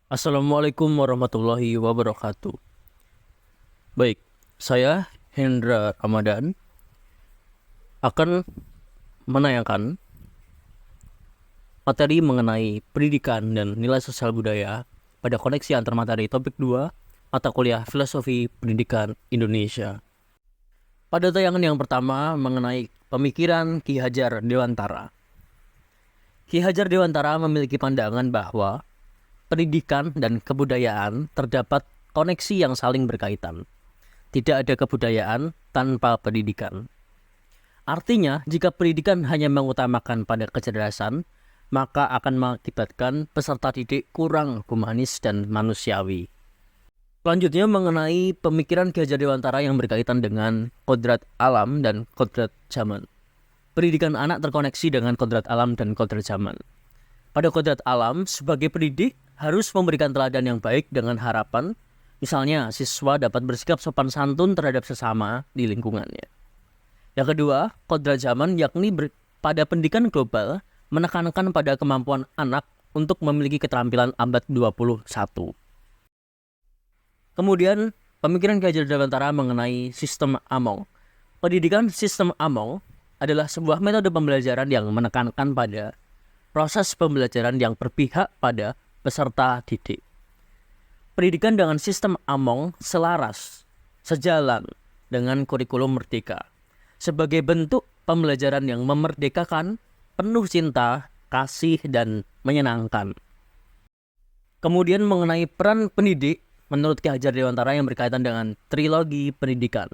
Assalamualaikum warahmatullahi wabarakatuh. Baik, saya Hendra Ramadan akan menayangkan materi mengenai pendidikan dan nilai sosial budaya pada koneksi antar materi topik 2 mata kuliah Filosofi Pendidikan Indonesia. Pada tayangan yang pertama mengenai pemikiran Ki Hajar Dewantara. Ki Hajar Dewantara memiliki pandangan bahwa pendidikan dan kebudayaan terdapat koneksi yang saling berkaitan. Tidak ada kebudayaan tanpa pendidikan. Artinya, jika pendidikan hanya mengutamakan pada kecerdasan, maka akan mengakibatkan peserta didik kurang humanis dan manusiawi. Selanjutnya mengenai pemikiran Ki Hajar Dewantara yang berkaitan dengan kodrat alam dan kodrat zaman. Pendidikan anak terkoneksi dengan kodrat alam dan kodrat zaman. Pada kodrat alam, sebagai pendidik harus memberikan teladan yang baik dengan harapan, misalnya siswa dapat bersikap sopan santun terhadap sesama di lingkungannya. Yang kedua, kodrat zaman yakni pada pendidikan global menekankan pada kemampuan anak untuk memiliki keterampilan abad 21. Kemudian, pemikiran Ki Hajar Dewantara mengenai sistem Among. Pendidikan sistem Among adalah sebuah metode pembelajaran yang menekankan pada proses pembelajaran yang berpihak pada peserta didik. Pendidikan dengan sistem Among selaras, sejalan dengan kurikulum merdeka. Sebagai bentuk pembelajaran yang memerdekakan, penuh cinta, kasih, dan menyenangkan. Kemudian mengenai peran pendidik, menurut Ki Hajar Dewantara yang berkaitan dengan trilogi pendidikan.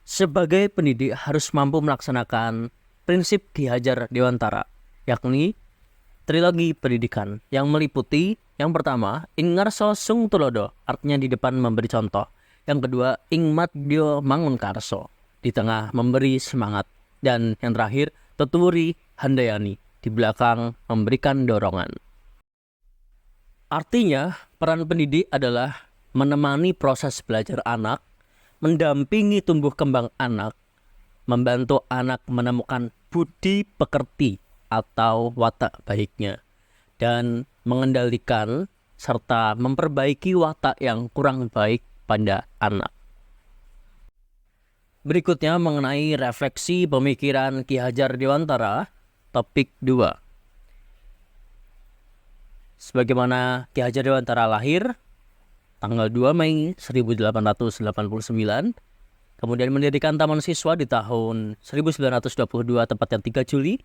Sebagai pendidik harus mampu melaksanakan prinsip Ki Hajar Dewantara, yakni trilogi pendidikan yang meliputi yang pertama, ing ngarso sung tulodo, artinya di depan memberi contoh. Yang kedua, ing madyo mangun karso, di tengah memberi semangat. Dan yang terakhir, tuturi handayani, di belakang memberikan dorongan. Artinya, peran pendidik adalah menemani proses belajar anak, mendampingi tumbuh kembang anak, membantu anak menemukan budi pekerti atau watak baiknya, dan mengendalikan serta memperbaiki watak yang kurang baik pada anak. Berikutnya mengenai refleksi pemikiran Ki Hajar Dewantara, topik 2. Sebagaimana Ki Hajar Dewantara lahir tanggal 2 Mei 1889, kemudian mendirikan Taman Siswa di tahun 1922, tepatnya 3 Juli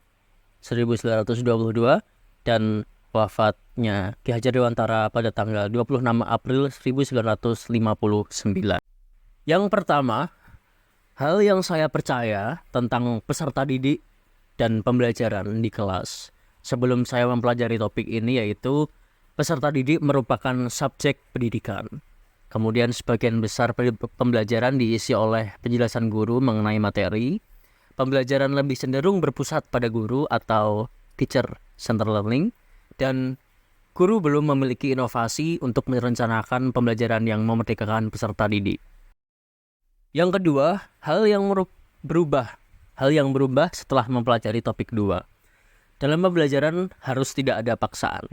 1922, dan wafatnya Ki Hajar Dewantara pada tanggal 26 April 1959. Yang pertama, hal yang saya percaya tentang peserta didik dan pembelajaran di kelas sebelum saya mempelajari topik ini yaitu peserta didik merupakan subjek pendidikan. Kemudian sebagian besar pembelajaran diisi oleh penjelasan guru mengenai materi. Pembelajaran lebih cenderung berpusat pada guru atau teacher center learning, dan guru belum memiliki inovasi untuk merencanakan pembelajaran yang memerdekakan peserta didik. Yang kedua, hal yang berubah setelah mempelajari topik 2. Dalam pembelajaran harus tidak ada paksaan.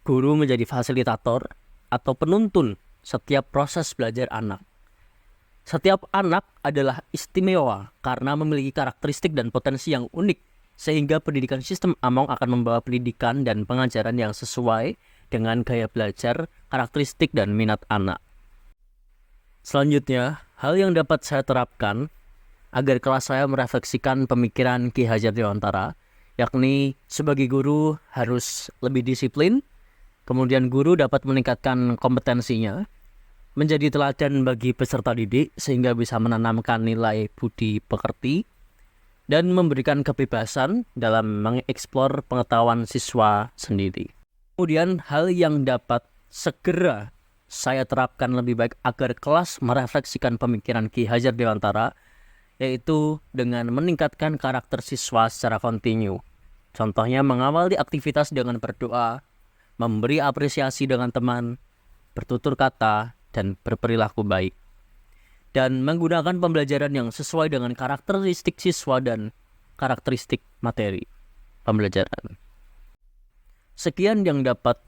Guru menjadi fasilitator atau penuntun setiap proses belajar anak. Setiap anak adalah istimewa karena memiliki karakteristik dan potensi yang unik, sehingga pendidikan sistem Among akan membawa pendidikan dan pengajaran yang sesuai dengan gaya belajar, karakteristik, dan minat anak. Selanjutnya, hal yang dapat saya terapkan agar kelas saya merefleksikan pemikiran Ki Hajar Dewantara, yakni sebagai guru harus lebih disiplin, kemudian guru dapat meningkatkan kompetensinya, menjadi teladan bagi peserta didik sehingga bisa menanamkan nilai budi pekerti, dan memberikan kebebasan dalam mengeksplor pengetahuan siswa sendiri. Kemudian hal yang dapat segera saya terapkan lebih baik agar kelas merefleksikan pemikiran Ki Hajar Dewantara yaitu dengan meningkatkan karakter siswa secara kontinu. Contohnya mengawali aktivitas dengan berdoa, memberi apresiasi dengan teman, bertutur kata, dan berperilaku baik. Dan menggunakan pembelajaran yang sesuai dengan karakteristik siswa dan karakteristik materi pembelajaran. Sekian yang dapat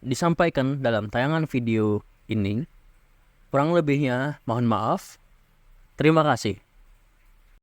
disampaikan dalam tayangan video ini. Kurang lebihnya mohon maaf. Terima kasih.